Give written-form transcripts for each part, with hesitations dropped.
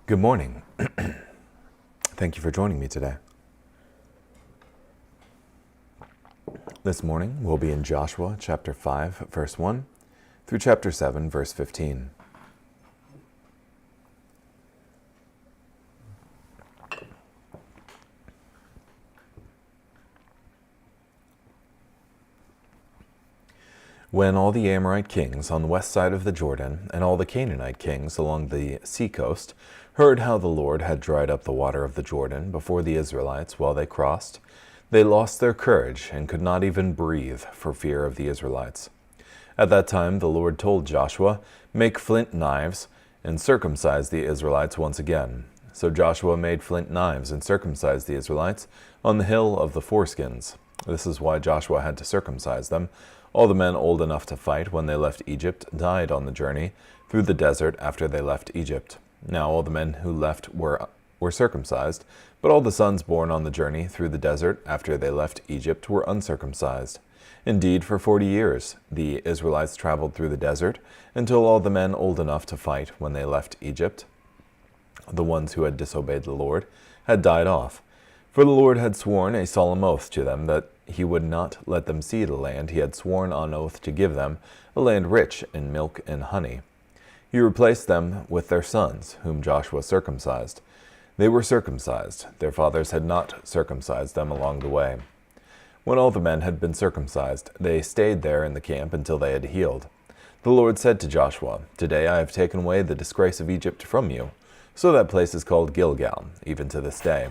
Good morning. Thank you for joining me today. This morning we'll be in Joshua chapter 5, verse 1 through chapter 7, verse 15. When all the Amorite kings on the west side of the Jordan and all the Canaanite kings along the seacoast heard how the Lord had dried up the water of the Jordan before the Israelites while they crossed, they lost their courage and could not even breathe for fear of the Israelites. At that time the Lord told Joshua, "Make flint knives and circumcise the Israelites once again." So Joshua made flint knives and circumcised the Israelites on the hill of the foreskins. This is why Joshua had to circumcise them. All the men old enough to fight when they left Egypt died on the journey through the desert after they left Egypt. Now all the men who left were circumcised, but all the sons born on the journey through the desert after they left Egypt were uncircumcised. Indeed, for 40 years the Israelites traveled through the desert until all the men old enough to fight when they left Egypt, the ones who had disobeyed the Lord, had died off. For the Lord had sworn a solemn oath to them that he would not let them see the land he had sworn on oath to give them, a land rich in milk and honey. He replaced them with their sons, whom Joshua circumcised. They were circumcised. Their fathers had not circumcised them along the way. When all the men had been circumcised, they stayed there in the camp until they had healed. The Lord said to Joshua, "Today I have taken away the disgrace of Egypt from you." So that place is called Gilgal, even to this day.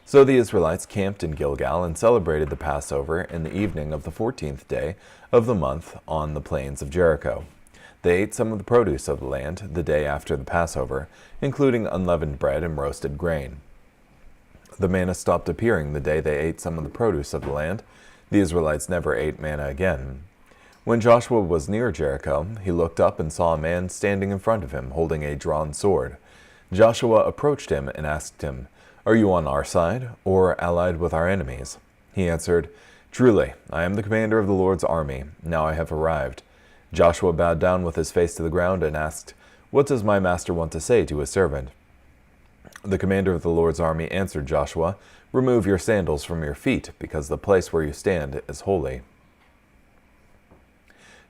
So the Israelites camped in Gilgal and celebrated the Passover in the evening of the 14th day of the month on the plains of Jericho. They ate some of the produce of the land the day after the Passover, including unleavened bread and roasted grain. The manna stopped appearing the day they ate some of the produce of the land. The Israelites never ate manna again. When Joshua was near Jericho, he looked up and saw a man standing in front of him, holding a drawn sword. Joshua approached him and asked him, "Are you on our side, or allied with our enemies?" He answered, "Truly, I am the commander of the Lord's army. Now I have arrived." Joshua bowed down with his face to the ground and asked, "What does my master want to say to his servant?" The commander of the Lord's army answered Joshua, "Remove your sandals from your feet, because the place where you stand is holy."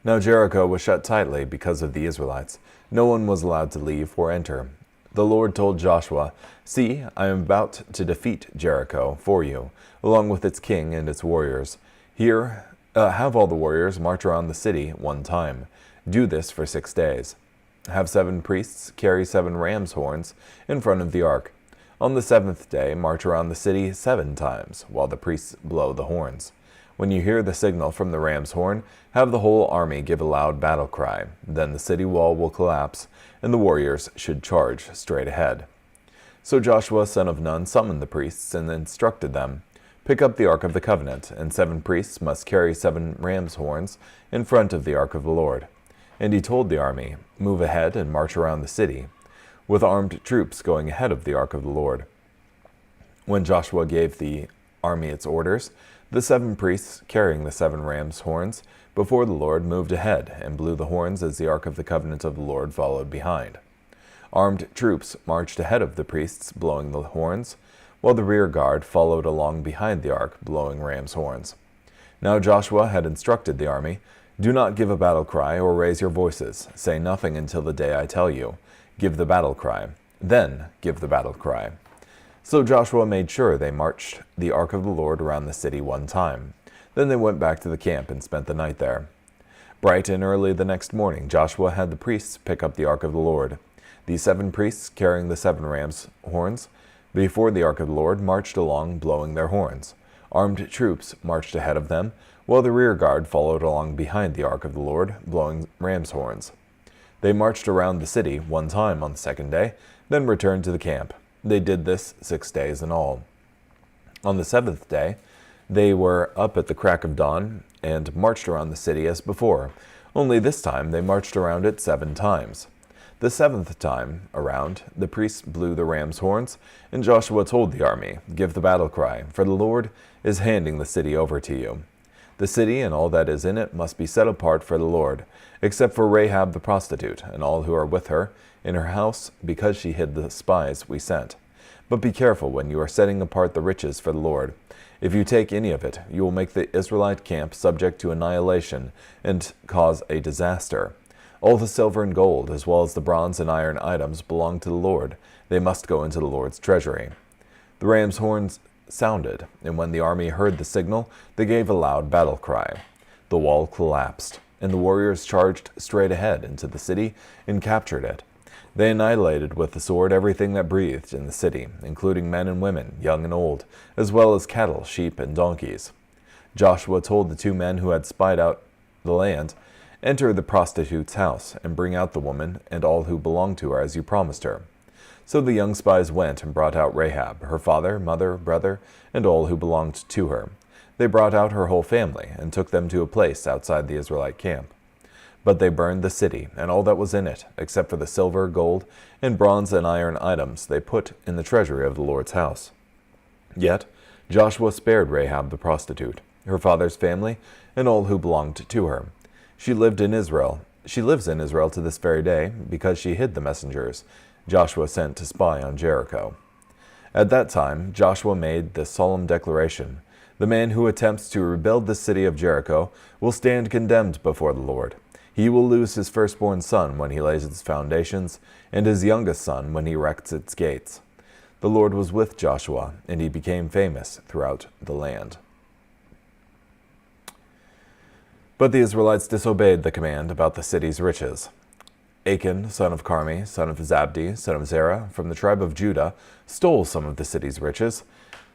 Now Jericho was shut tightly because of the Israelites. No one was allowed to leave or enter. The Lord told Joshua, "See, I am about to defeat Jericho for you, along with its king and its warriors. Have all the warriors march around the city one time. Do this for 6 days. Have 7 priests carry 7 ram's horns in front of the ark. On the 7th day, march around the city 7 times, while the priests blow the horns. When you hear the signal from the ram's horn, have the whole army give a loud battle cry. Then the city wall will collapse, and the warriors should charge straight ahead." So Joshua son of Nun summoned the priests and instructed them, "Pick up the Ark of the Covenant, and 7 priests must carry 7 ram's horns in front of the Ark of the Lord." And he told the army, "Move ahead and march around the city, with armed troops going ahead of the Ark of the Lord." When Joshua gave the army its orders, the 7 priests carrying the 7 ram's horns before the Lord moved ahead and blew the horns as the Ark of the Covenant of the Lord followed behind. Armed troops marched ahead of the priests blowing the horns, while the rear guard followed along behind the ark blowing ram's horns. Now Joshua had instructed the army, "Do not give a battle cry or raise your voices. Say nothing until the day I tell you. Give the battle cry. Then give the battle cry." So Joshua made sure they marched the ark of the Lord around the city one time. Then they went back to the camp and spent the night there. Bright and early the next morning, Joshua had the priests pick up the ark of the Lord. The 7 priests carrying the 7 ram's horns before the ark of the Lord marched along blowing their horns. Armed troops marched ahead of them, while the rear guard followed along behind the ark of the Lord blowing ram's horns. They marched around the city one time on the 2nd day, then returned to the camp. They did this 6 days in all. On the 7th day, they were up at the crack of dawn and marched around the city as before, only this time they marched around it 7 times. The 7th time around, the priests blew the ram's horns, and Joshua told the army, "Give the battle cry, for the Lord is handing the city over to you." The city and all that is in it must be set apart for the Lord, except for Rahab the prostitute and all who are with her, in her house because she hid the spies we sent. But be careful when you are setting apart the riches for the Lord. If you take any of it, you will make the Israelite camp subject to annihilation and cause a disaster. All the silver and gold, as well as the bronze and iron items, belong to the Lord. They must go into the Lord's treasury." The ram's horns sounded, and when the army heard the signal, they gave a loud battle cry. The wall collapsed, and the warriors charged straight ahead into the city and captured it. They annihilated with the sword everything that breathed in the city, including men and women, young and old, as well as cattle, sheep, and donkeys. Joshua told the 2 men who had spied out the land, "Enter the prostitute's house, and bring out the woman and all who belong to her as you promised her." So the young spies went and brought out Rahab, her father, mother, brother, and all who belonged to her. They brought out her whole family, and took them to a place outside the Israelite camp. But they burned the city, and all that was in it, except for the silver, gold, and bronze and iron items they put in the treasury of the Lord's house. Yet Joshua spared Rahab the prostitute, her father's family, and all who belonged to her. She lives in Israel to this very day, because she hid the messengers Joshua sent to spy on Jericho. At that time, Joshua made this solemn declaration: "The man who attempts to rebuild the city of Jericho will stand condemned before the Lord. He will lose his firstborn son when he lays its foundations, and his youngest son when he erects its gates." The Lord was with Joshua, and he became famous throughout the land. But the Israelites disobeyed the command about the city's riches. Achan, son of Carmi, son of Zabdi, son of Zerah, from the tribe of Judah, stole some of the city's riches.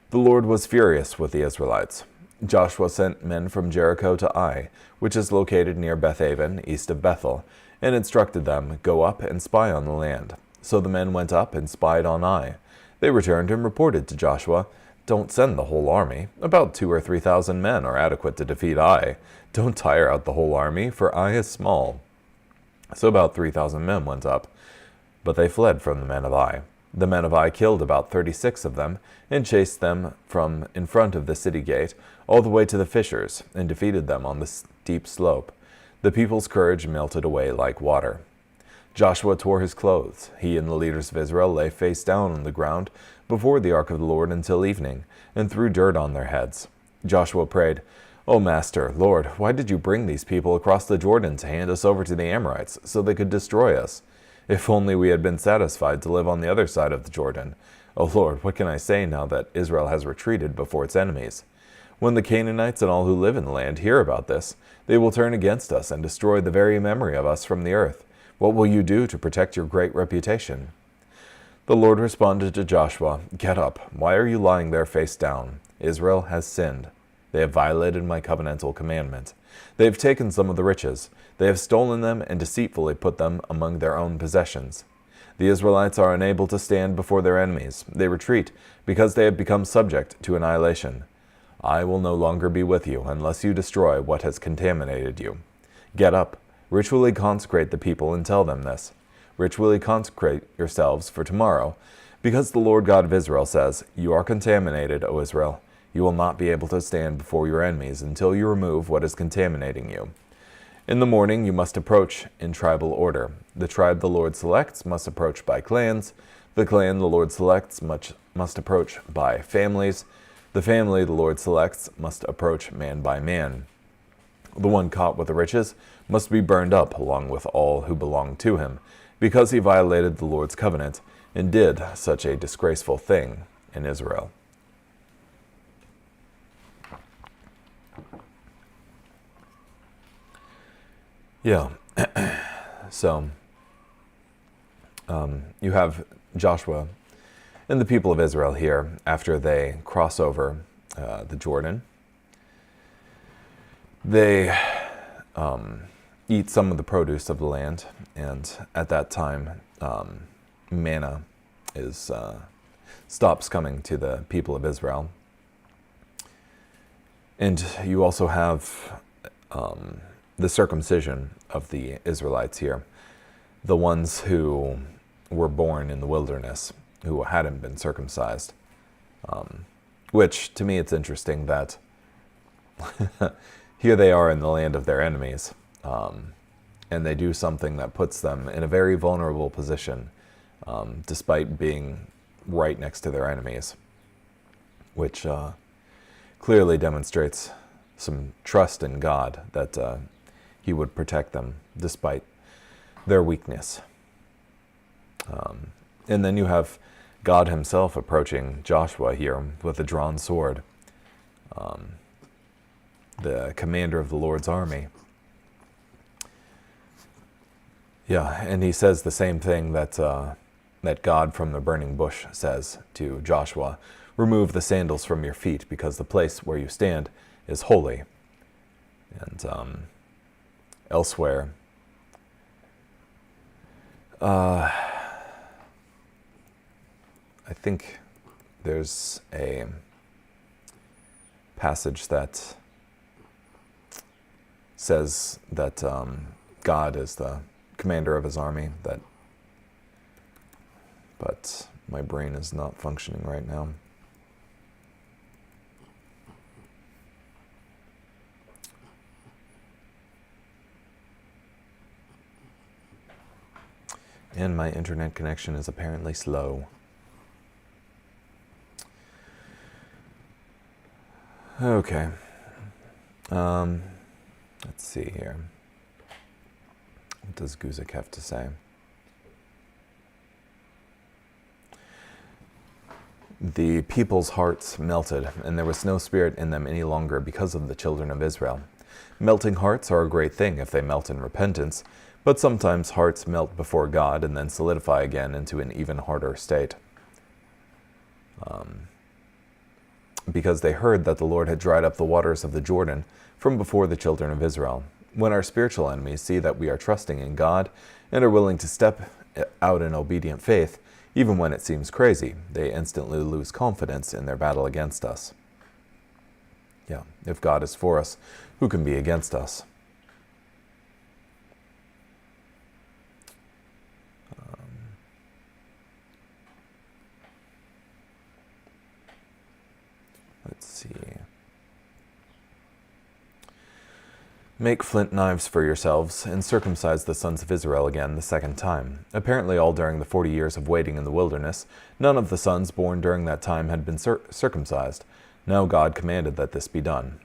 The Lord was furious with the Israelites. Joshua sent men from Jericho to Ai, which is located near Bethaven, east of Bethel, and instructed them, "Go up and spy on the land." So the men went up and spied on Ai. They returned and reported to Joshua, "Don't send the whole army. About 2,000 or 3,000 men are adequate to defeat Ai. Don't tire out the whole army, for Ai is small." So about 3,000 men went up, but they fled from the men of Ai. The men of Ai killed about 36 of them, and chased them from in front of the city gate all the way to the fishers, and defeated them on the steep slope. The people's courage melted away like water. Joshua tore his clothes. He and the leaders of Israel lay face down on the ground before the ark of the Lord until evening, and threw dirt on their heads. Joshua prayed, "O Master, Lord, why did you bring these people across the Jordan to hand us over to the Amorites, so they could destroy us? If only we had been satisfied to live on the other side of the Jordan. O Lord, what can I say now that Israel has retreated before its enemies? When the Canaanites and all who live in the land hear about this, they will turn against us and destroy the very memory of us from the earth. What will you do to protect your great reputation?" The Lord responded to Joshua, "Get up. Why are you lying there face down? Israel has sinned. They have violated my covenantal commandment. They have taken some of the riches. They have stolen them and deceitfully put them among their own possessions. The Israelites are unable to stand before their enemies. They retreat because they have become subject to annihilation. I will no longer be with you unless you destroy what has contaminated you. Get up, ritually consecrate the people and tell them this. Ritually consecrate yourselves for tomorrow, because the Lord God of Israel says, 'You are contaminated, O Israel. You will not be able to stand before your enemies until you remove what is contaminating you.' In the morning you must approach in tribal order. The tribe the Lord selects must approach by clans. The clan the Lord selects must approach by families. The family the Lord selects must approach man by man. The one caught with the riches must be burned up along with all who belong to him, because he violated the Lord's covenant and did such a disgraceful thing in Israel." Yeah, so you have Joshua and the people of Israel here after they cross over the Jordan. They eat some of the produce of the land, and at that time, manna stops coming to the people of Israel. And you also have the circumcision of the Israelites here, the ones who were born in the wilderness, who hadn't been circumcised. Which, to me, it's interesting that here they are in the land of their enemies, and they do something that puts them in a very vulnerable position, despite being right next to their enemies, which clearly demonstrates some trust in God that he would protect them despite their weakness. And then you have God himself approaching Joshua here with a drawn sword, the commander of the Lord's army. Yeah, and he says the same thing that that God from the burning bush says to Joshua: remove the sandals from your feet, because the place where you stand is holy. And elsewhere, I think there's a passage that says that God is the commander of his army, but my brain is not functioning right now. And my internet connection is apparently slow. Okay. Let's see here. What does Guzik have to say? The people's hearts melted, and there was no spirit in them any longer because of the children of Israel. Melting hearts are a great thing if they melt in repentance, but sometimes hearts melt before God and then solidify again into an even harder state. Because they heard that the Lord had dried up the waters of the Jordan from before the children of Israel. When our spiritual enemies see that we are trusting in God and are willing to step out in obedient faith, even when it seems crazy, they instantly lose confidence in their battle against us. Yeah, if God is for us, who can be against us? Let's see. Make flint knives for yourselves, and circumcise the sons of Israel again the second time. Apparently all during the 40 years of waiting in the wilderness, none of the sons born during that time had been circumcised. Now God commanded that this be done.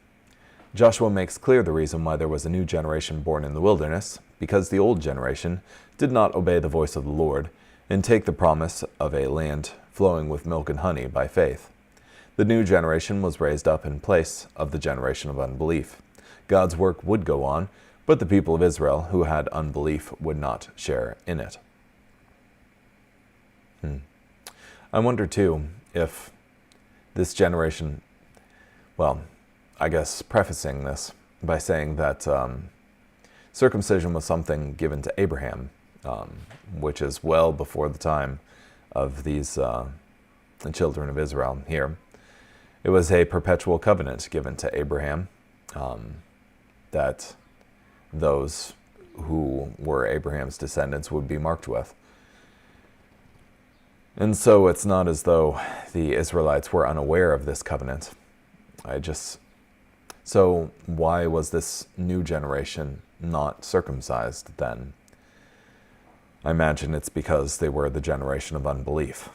Joshua makes clear the reason why there was a new generation born in the wilderness, because the old generation did not obey the voice of the Lord, and take the promise of a land flowing with milk and honey by faith. The new generation was raised up in place of the generation of unbelief. God's work would go on, but the people of Israel who had unbelief would not share in it. I wonder, too, if this generation, well, I guess prefacing this by saying that circumcision was something given to Abraham, which is well before the time of these the children of Israel here. It was a perpetual covenant given to Abraham, that those who were Abraham's descendants would be marked with. And so it's not as though the Israelites were unaware of this covenant. So why was this new generation not circumcised then? I imagine it's because they were the generation of unbelief,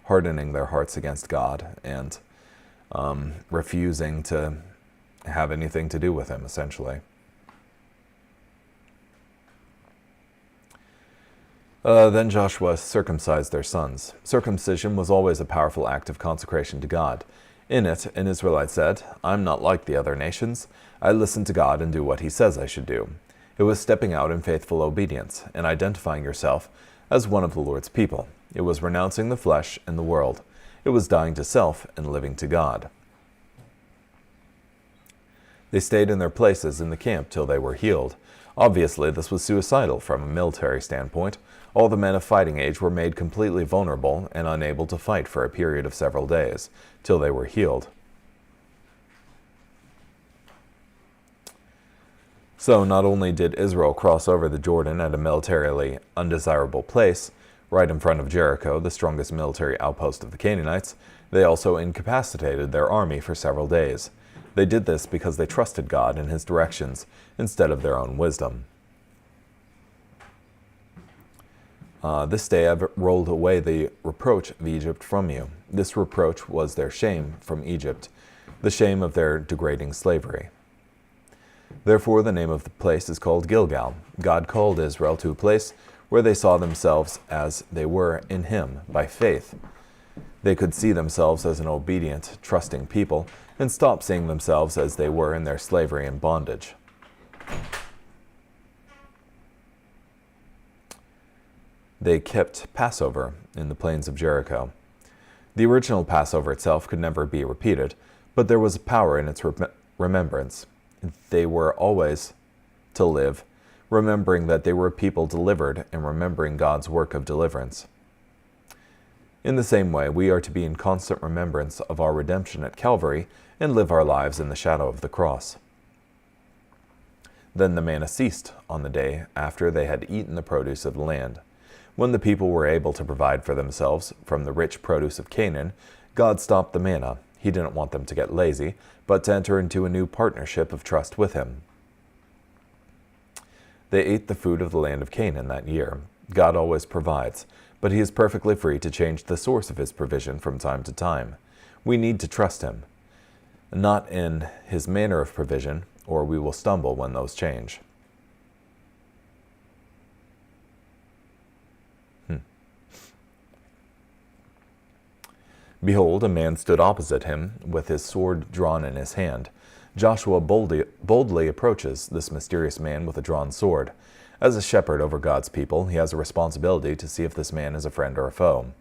hardening their hearts against God and refusing to have anything to do with him, essentially. Then Joshua circumcised their sons. Circumcision was always a powerful act of consecration to God. In it, an Israelite said, "I'm not like the other nations. I listen to God and do what he says I should do." It was stepping out in faithful obedience and identifying yourself as one of the Lord's people. It was renouncing the flesh and the world. It was dying to self and living to God. They stayed in their places in the camp till they were healed. Obviously, this was suicidal from a military standpoint. All the men of fighting age were made completely vulnerable and unable to fight for a period of several days, till they were healed. So not only did Israel cross over the Jordan at a militarily undesirable place, right in front of Jericho, the strongest military outpost of the Canaanites, they also incapacitated their army for several days. They did this because they trusted God and his directions instead of their own wisdom. This day I've rolled away the reproach of Egypt from you. This reproach was their shame from Egypt, the shame of their degrading slavery. Therefore the name of the place is called Gilgal. God called Israel to a place where they saw themselves as they were in him by faith. They could see themselves as an obedient, trusting people and stop seeing themselves as they were in their slavery and bondage. They kept Passover in the plains of Jericho. The original Passover itself could never be repeated, but there was power in its remembrance. They were always to live, remembering that they were a people delivered and remembering God's work of deliverance. In the same way, we are to be in constant remembrance of our redemption at Calvary and live our lives in the shadow of the cross. Then the manna ceased on the day after they had eaten the produce of the land. When the people were able to provide for themselves from the rich produce of Canaan, God stopped the manna. He didn't want them to get lazy, but to enter into a new partnership of trust with him. They ate the food of the land of Canaan that year. God always provides, but he is perfectly free to change the source of his provision from time to time. We need to trust him, not in his manner of provision, or we will stumble when those change. Behold, a man stood opposite him, with his sword drawn in his hand. Joshua boldly approaches this mysterious man with a drawn sword. As a shepherd over God's people, he has a responsibility to see if this man is a friend or a foe.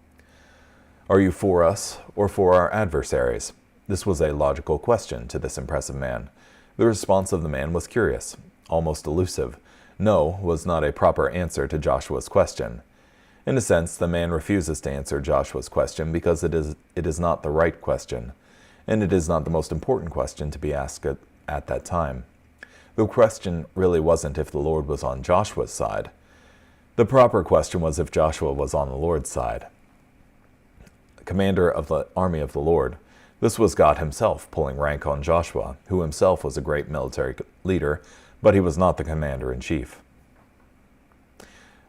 Are you for us or for our adversaries? This was a logical question to this impressive man. The response of the man was curious, almost elusive. No was not a proper answer to Joshua's question. In a sense, the man refuses to answer Joshua's question because it is not the right question, and it is not the most important question to be asked at that time. The question really wasn't if the Lord was on Joshua's side. The proper question was if Joshua was on the Lord's side. Commander of the army of the Lord, this was God himself pulling rank on Joshua, who himself was a great military leader, but he was not the commander-in-chief.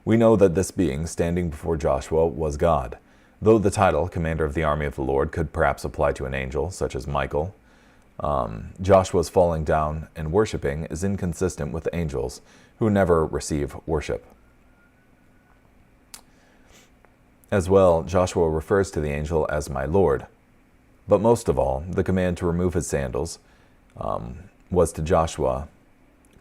We know that this being standing before Joshua was God. Though the title, Commander of the Army of the Lord, could perhaps apply to an angel, such as Michael, Joshua's falling down and worshiping is inconsistent with angels, who never receive worship. As well, Joshua refers to the angel as my Lord. But most of all, the command to remove his sandals was to Joshua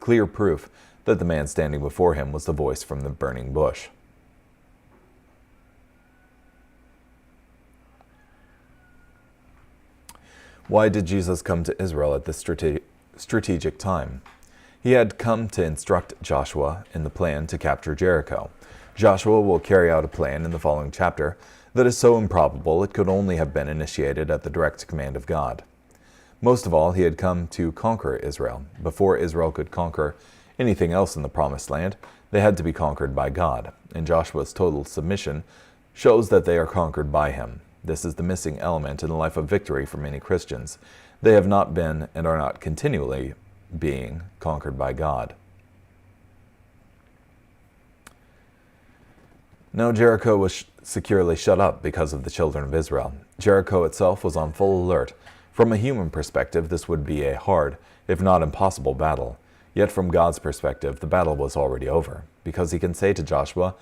clear proof that the man standing before him was the voice from the burning bush. Why did Jesus come to Israel at this strategic time? He had come to instruct Joshua in the plan to capture Jericho. Joshua will carry out a plan in the following chapter that is so improbable it could only have been initiated at the direct command of God. Most of all, he had come to conquer Israel. Before Israel could conquer anything else in the Promised Land, they had to be conquered by God, and Joshua's total submission shows that they are conquered by him. This is the missing element in the life of victory for many Christians. They have not been and are not continually being conquered by God. Now Jericho was securely shut up because of the children of Israel. Jericho itself was on full alert. From a human perspective, this would be a hard, if not impossible, battle. Yet from God's perspective, the battle was already over, because he can say to Joshua,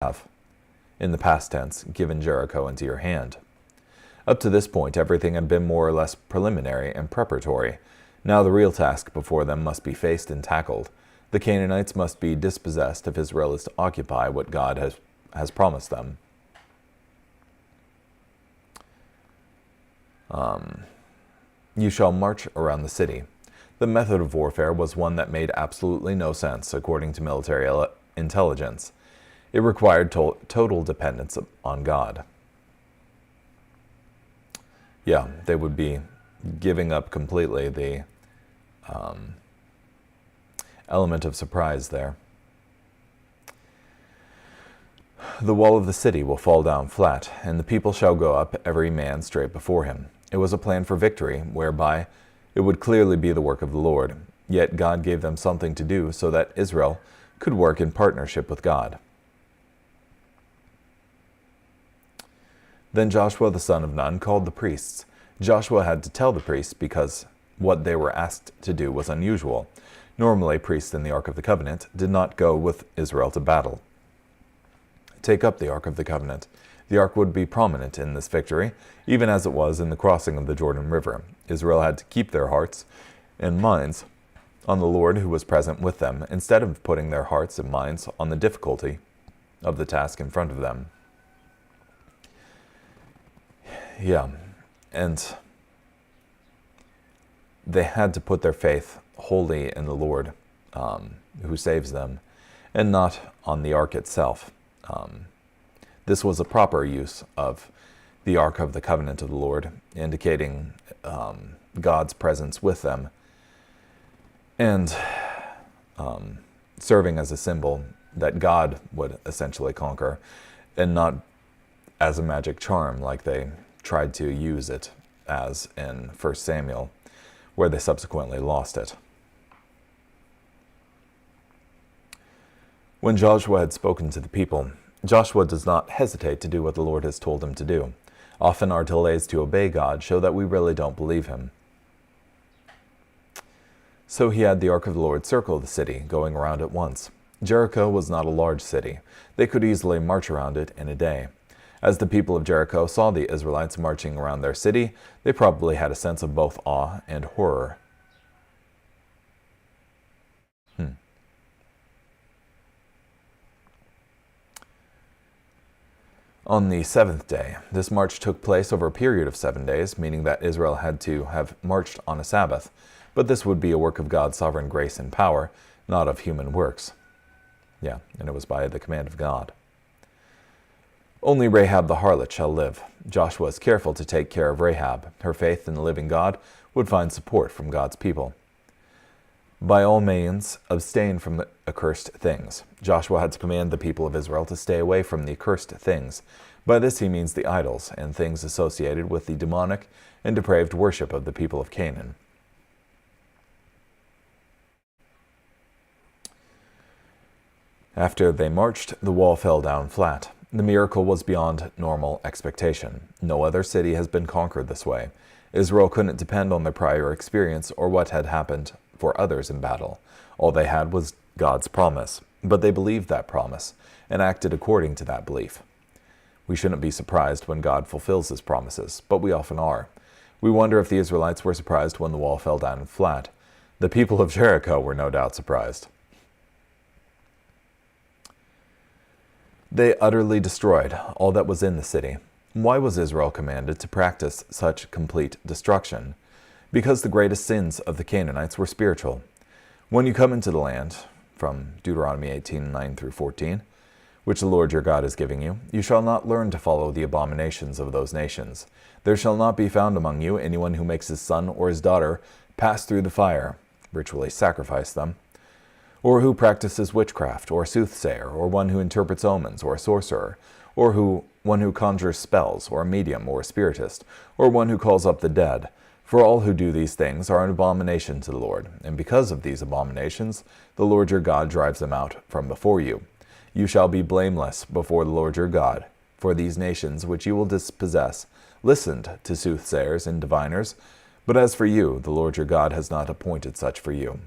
"I have, in the past tense, given Jericho into your hand." Up to this point, everything had been more or less preliminary and preparatory. Now the real task before them must be faced and tackled. The Canaanites must be dispossessed if Israel is to occupy what God has promised them. You shall march around the city. The method of warfare was one that made absolutely no sense according to military intelligence. It required total dependence on God. Yeah, they would be giving up completely the element of surprise there. The wall of the city will fall down flat, and the people shall go up every man straight before him. It was a plan for victory, whereby It would clearly be the work of the Lord, yet God gave them something to do so that Israel could work in partnership with God. Then Joshua the son of Nun called the priests. Joshua had to tell the priests because what they were asked to do was unusual. Normally, priests in the Ark of the Covenant did not go with Israel to battle. Take up the Ark of the Covenant. The Ark would be prominent in this victory, even as it was in the crossing of the Jordan River. Israel had to keep their hearts and minds on the Lord who was present with them, instead of putting their hearts and minds on the difficulty of the task in front of them. Yeah, and they had to put their faith wholly in the Lord who saves them, and not on the ark itself. This was a proper use of the Ark of the Covenant of the Lord, indicating God's presence with them, and serving as a symbol that God would essentially conquer, and not as a magic charm like they tried to use it as in 1 Samuel, where they subsequently lost it. When Joshua had spoken to the people, Joshua does not hesitate to do what the Lord has told him to do. Often our delays to obey God show that we really don't believe him. So he had the Ark of the Lord circle the city, going around it once. Jericho was not a large city. They could easily march around it in a day. As the people of Jericho saw the Israelites marching around their city, they probably had a sense of both awe and horror. On the seventh day, this march took place over a period of 7 days, meaning that Israel had to have marched on a Sabbath, but this would be a work of God's sovereign grace and power, not of human works. Yeah, and it was by the command of God. Only Rahab the harlot shall live. Joshua is careful to take care of Rahab. Her faith in the living God would find support from God's people. By all means, abstain from the accursed things. Joshua had to command the people of Israel to stay away from the accursed things. By this he means the idols and things associated with the demonic and depraved worship of the people of Canaan. After they marched, the wall fell down flat. The miracle was beyond normal expectation. No other city has been conquered this way. Israel couldn't depend on their prior experience or what had happened for others in battle. All they had was God's promise, but they believed that promise and acted according to that belief. We shouldn't be surprised when God fulfills his promises, but we often are. We wonder if the Israelites were surprised when the wall fell down flat. The people of Jericho were no doubt surprised. They utterly destroyed all that was in the city. Why was Israel commanded to practice such complete destruction? Because the greatest sins of the Canaanites were spiritual. When you come into the land, from Deuteronomy 18:9 through 14, which the Lord your God is giving you, you shall not learn to follow the abominations of those nations. There shall not be found among you anyone who makes his son or his daughter pass through the fire, ritually sacrifice them, or who practices witchcraft, or soothsayer, or one who interprets omens, or a sorcerer, or one who conjures spells, or a medium, or a spiritist, or one who calls up the dead. For all who do these things are an abomination to the Lord, and because of these abominations, the Lord your God drives them out from before you. You shall be blameless before the Lord your God, for these nations which you will dispossess listened to soothsayers and diviners, but as for you, the Lord your God has not appointed such for you.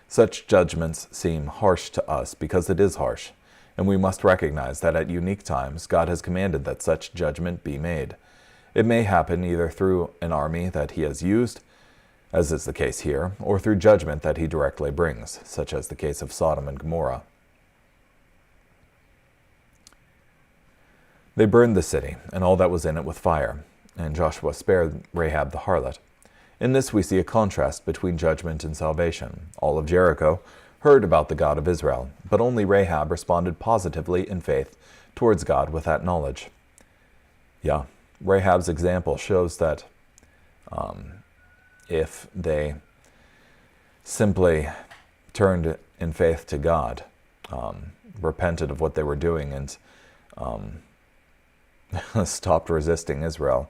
Such judgments seem harsh to us because it is harsh, and we must recognize that at unique times God has commanded that such judgment be made. It may happen either through an army that he has used, as is the case here, or through judgment that he directly brings, such as the case of Sodom and Gomorrah. They burned the city and all that was in it with fire, and Joshua spared Rahab the harlot. In this we see a contrast between judgment and salvation. All of Jericho heard about the God of Israel, but only Rahab responded positively in faith towards God with that knowledge. Yeah, Rahab's example shows that if they simply turned in faith to God, repented of what they were doing, and stopped resisting Israel,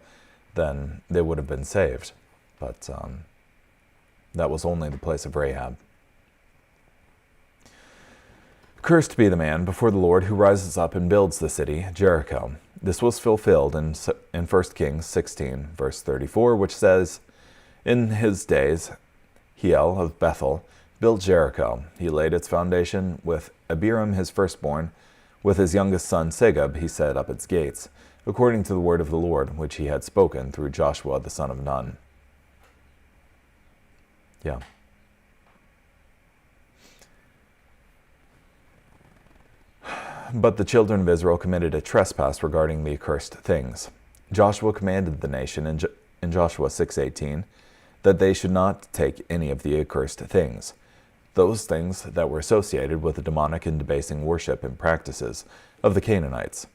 then they would have been saved. But that was only the place of Rahab. Cursed be the man before the Lord who rises up and builds the city, Jericho. This was fulfilled in 1 Kings 16, verse 34, which says, In his days, Hiel of Bethel built Jericho. He laid its foundation with Abiram his firstborn. With his youngest son Segub he set up its gates, according to the word of the Lord, which he had spoken through Joshua the son of Nun. Yeah. But the children of Israel committed a trespass regarding the accursed things. Joshua commanded the nation in Joshua 6:18 that they should not take any of the accursed things, those things that were associated with the demonic and debasing worship and practices of the Canaanites.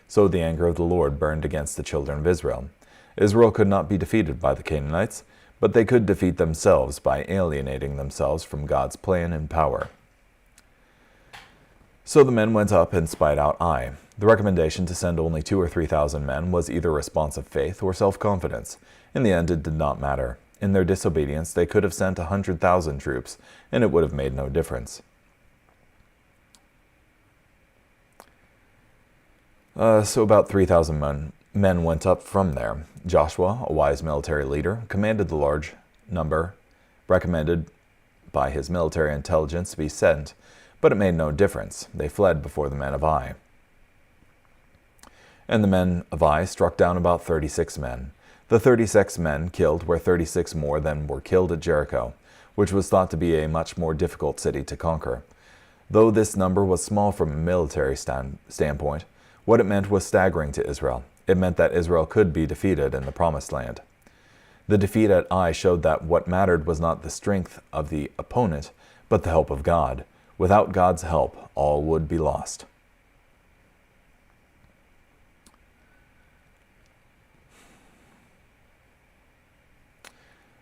So the anger of the Lord burned against the children of Israel. Israel could not be defeated by the Canaanites, but they could defeat themselves by alienating themselves from God's plan and power. So the men went up and spied out Ai. The recommendation to send only 2,000 or 3,000 men was either a response of faith or self-confidence. In the end, it did not matter. In their disobedience, they could have sent 100,000 troops, and it would have made no difference. So about 3,000 men went up from there. Joshua, a wise military leader, commanded the large number recommended by his military intelligence to be sent, but it made no difference. They fled before the men of Ai. And the men of Ai struck down about 36 men. The 36 men killed were 36 more than were killed at Jericho, which was thought to be a much more difficult city to conquer. Though this number was small from a military standpoint, what it meant was staggering to Israel. It meant that Israel could be defeated in the Promised Land. The defeat at Ai showed that what mattered was not the strength of the opponent, but the help of God. Without God's help, all would be lost.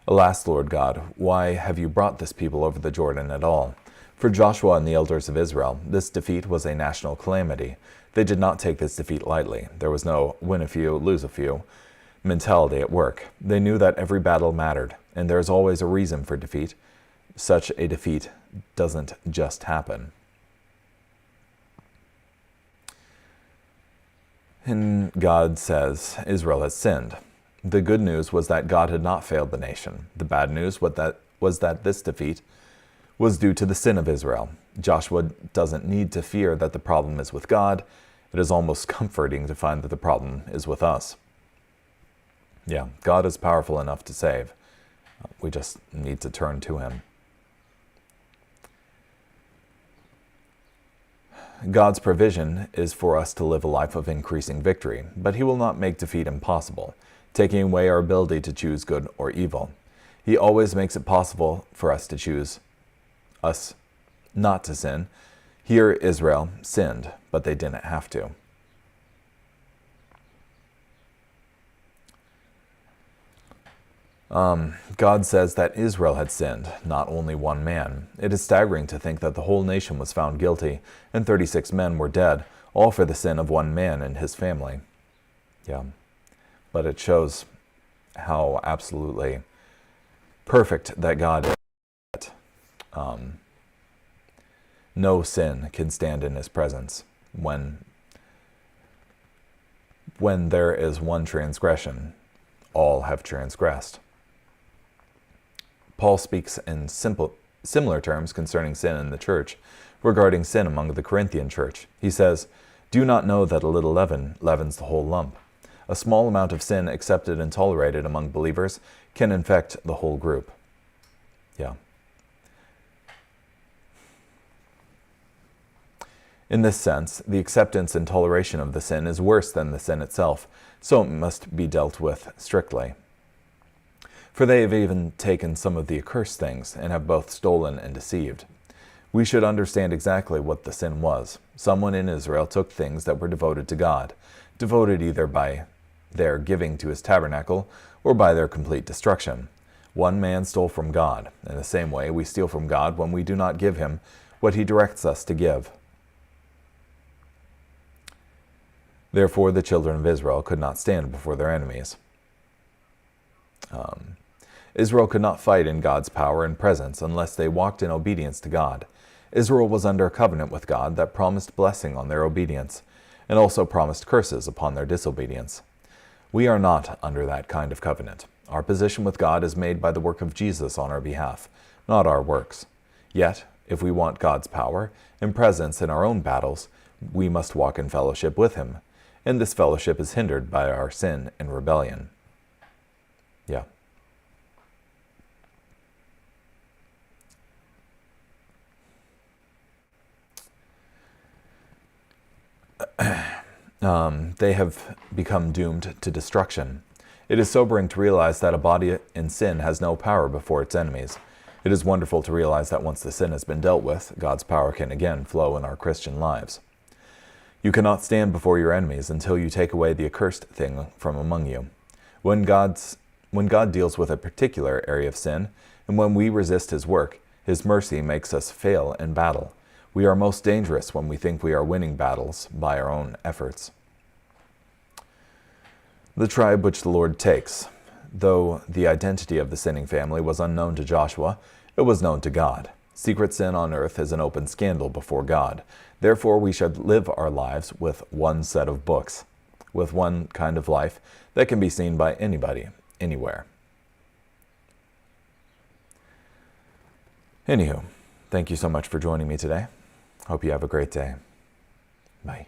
Alas, Lord God, why have you brought this people over the Jordan at all? For Joshua and the elders of Israel, this defeat was a national calamity. They did not take this defeat lightly. There was no win a few, lose a few mentality at work. They knew that every battle mattered, and there is always a reason for defeat. Such a defeat doesn't just happen. And God says Israel has sinned. The good news was that God had not failed the nation. The bad news was that this defeat was due to the sin of Israel. Joshua doesn't need to fear that the problem is with God. It is almost comforting to find that the problem is with us. Yeah, God is powerful enough to save. We just need to turn to him. God's provision is for us to live a life of increasing victory, but he will not make defeat impossible, taking away our ability to choose good or evil. He always makes it possible for us to choose us not to sin. Here Israel sinned, but they didn't have to. God says that Israel had sinned, not only one man. It is staggering to think that the whole nation was found guilty, and 36 men were dead, all for the sin of one man and his family. Yeah, but it shows how absolutely perfect that God is. No sin can stand in his presence when there is one transgression. All have transgressed. Paul speaks in similar terms concerning sin in the church, regarding sin among the Corinthian church. He says, "Do you not know that a little leaven leavens the whole lump? A small amount of sin accepted and tolerated among believers can infect the whole group." Yeah. In this sense, the acceptance and toleration of the sin is worse than the sin itself, so it must be dealt with strictly. For they have even taken some of the accursed things, and have both stolen and deceived. We should understand exactly what the sin was. Someone in Israel took things that were devoted to God, devoted either by their giving to his tabernacle, or by their complete destruction. One man stole from God. In the same way, we steal from God when we do not give him what he directs us to give. Therefore the children of Israel could not stand before their enemies. Israel could not fight in God's power and presence unless they walked in obedience to God. Israel was under a covenant with God that promised blessing on their obedience, and also promised curses upon their disobedience. We are not under that kind of covenant. Our position with God is made by the work of Jesus on our behalf, not our works. Yet, if we want God's power and presence in our own battles, we must walk in fellowship with Him, and this fellowship is hindered by our sin and rebellion. Yeah. They have become doomed to destruction. It is sobering to realize that a body in sin has no power before its enemies. It is wonderful to realize that once the sin has been dealt with, God's power can again flow in our Christian lives. You cannot stand before your enemies until you take away the accursed thing from among you. When God deals with a particular area of sin, and when we resist His work, His mercy makes us fail in battle. We are most dangerous when we think we are winning battles by our own efforts. The tribe which the Lord takes. Though the identity of the sinning family was unknown to Joshua, it was known to God. Secret sin on earth is an open scandal before God. Therefore we should live our lives with one set of books, with one kind of life that can be seen by anybody, anywhere. Anywho, thank you so much for joining me today. Hope you have a great day. Bye.